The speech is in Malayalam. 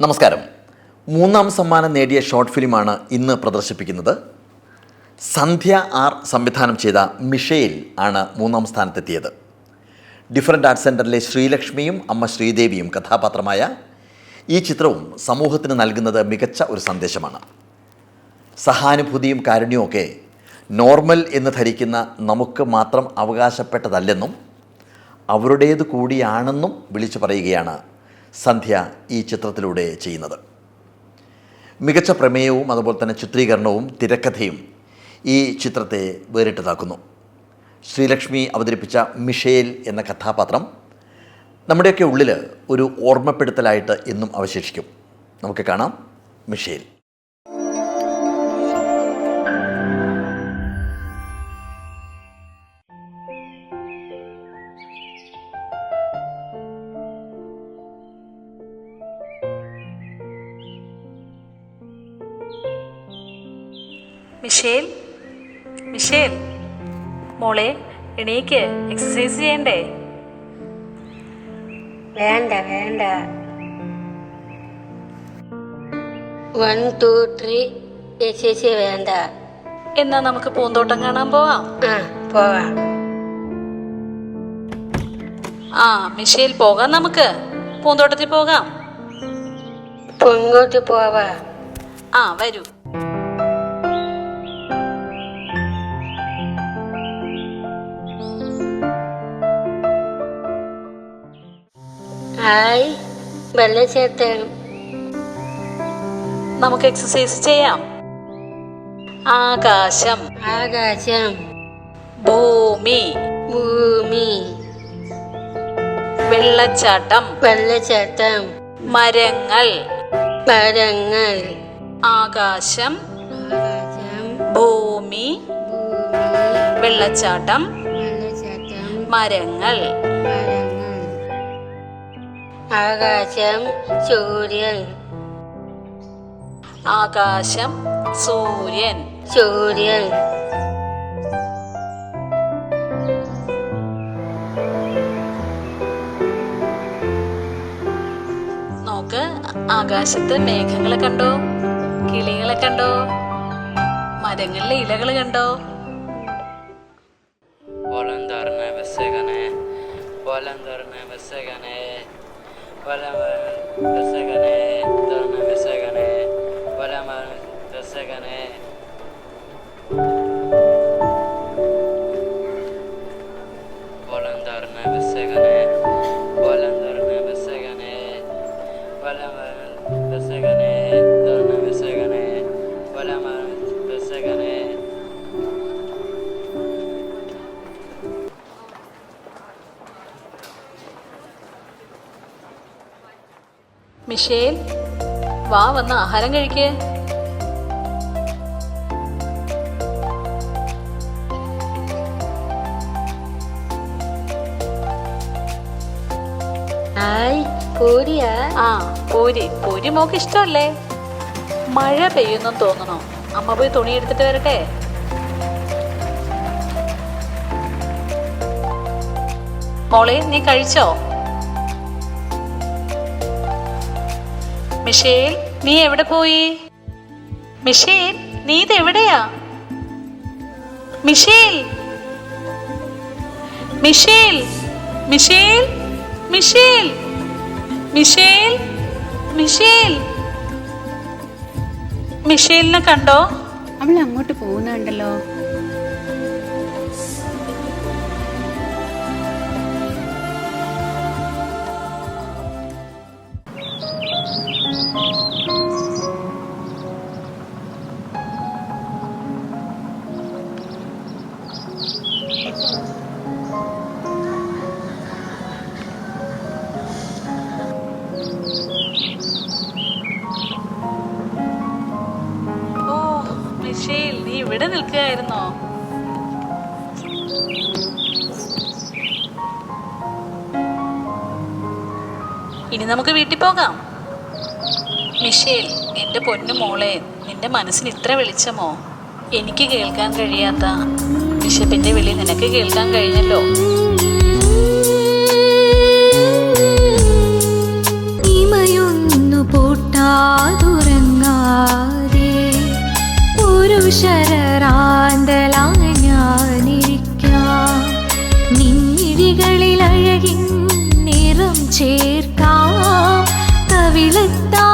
നമസ്കാരം. 3ാം സമ്മാനം നേടിയ ഷോർട്ട് ഫിലിമാണ് ഇന്ന് പ്രദർശിപ്പിക്കുന്നത്. സന്ധ്യ ആർ സംവിധാനം ചെയ്ത മിഷേൽ ആണ് 3ാം സ്ഥാനത്തെത്തിയത്. ഡിഫറൻറ്റ് ആർട്സ് സെൻറ്ററിലെ ശ്രീലക്ഷ്മിയും അമ്മ ശ്രീദേവിയും കഥാപാത്രമായ ഈ ചിത്രവും സമൂഹത്തിന് നൽകുന്നത് മികച്ച ഒരു സന്ദേശമാണ്. സഹാനുഭൂതിയും കാരുണ്യവും ഒക്കെ നോർമൽ എന്ന് ധരിക്കുന്ന നമുക്ക് മാത്രം അവകാശപ്പെട്ടതല്ലെന്നും അവരുടേത് കൂടിയാണെന്നും വിളിച്ചു പറയുകയാണ് സന്ധ്യ ഈ ചിത്രത്തിലൂടെ ചെയ്യുന്നത്. മികച്ച പ്രമേയവും അതുപോലെ തന്നെ ചിത്രീകരണവും തിരക്കഥയും ഈ ചിത്രത്തെ വേറിട്ടതാക്കുന്നു. ശ്രീലക്ഷ്മി അവതരിപ്പിച്ച മിഷേൽ എന്ന കഥാപാത്രം നമ്മുടെയൊക്കെ ഉള്ളിൽ ഒരു ഓർമ്മപ്പെടുത്തലായിട്ട് എന്നും അവശേഷിക്കും. നമുക്ക് കാണാം മിഷേൽ. മിഷേൽ, മിഷേൽ മോളെ എണീക്ക്, എക്സസൈസ് ചെയ്യണ്ടേ? വേണ്ട വേണ്ട. 1 2 3 ചേച്ചി വേണ്ട. എന്നാ നമുക്ക് പൂന്തോട്ടം കാണാൻ പോവാം. പോവാം. മിഷേൽ പോകാം, നമുക്ക് പൂന്തോട്ടത്തിൽ പോകാം. പൊങ്ങോട്ട് പോവാ. വരൂ. ഹായ് വെള്ളച്ചാട്ടം. നമുക്ക് എക്സസൈസ് ചെയ്യാം. ആകാശം, ആകാശം, ഭൂമി, ഭൂമി, വെള്ളച്ചാട്ടം, വെള്ളച്ചാട്ടം, മരങ്ങൾ, മരങ്ങൾ, ആകാശം, ആകാശം, ഭൂമി, ഭൂമി, വെള്ളച്ചാട്ടം, വെള്ളച്ചാട്ടം, മരങ്ങൾ. മരങ്ങൾ, ആകാശം, സൂര്യൻ, ആകാശം, സൂര്യൻ, സൂര്യൻ, നോക്ക്, ആകാശത്ത് മേഘങ്ങളെ കണ്ടോ? കിളികളെ കണ്ടോ? മരങ്ങളിലെ ഇലകൾ കണ്ടോ? മിഷേൽ, വാ, വന്ന് ആഹാരം കഴിക്ക്. ഹായ് പൂരിയാ? പൂരി മോക്ക് ഇഷ്ടമല്ലേ? മഴ പെയ്യുന്നു തോന്നണോ? അമ്മ പോയി തുണി എടുത്തിട്ട് വരട്ടെ? മോളെ, നീ കഴിച്ചോ? മിഷേൽ, നീ എവിടെ പോയി? മിഷേൽ, നീ ഇത് എവിടെയാ? Michelle, Michelle, Michelle, Michelle, Michelle, Michelle. മിഷേലിനെ കണ്ടോ? അവൾ അങ്ങോട്ട് പോകുന്നുണ്ടല്ലോ. മിഷേൽ, നീ ഇവിടെ നിൽക്കുകയായിരുന്നോ? ഇനി നമുക്ക് വീട്ടിൽ പോകാം. മിഷേൽ, എന്റെ പൊന്നു മോളെ, നിന്റെ മനസ്സിന് ഇത്ര വെളിച്ചമോ? എനിക്ക് കേൾക്കാൻ കഴിയാത്ത വിശപ്പിന്റെ വിളി നിനക്ക് കേൾക്കാൻ കഴിഞ്ഞല്ലോ. ഇമയൊന്നു പോട്ട ചേർക്കാം കവിളത്താ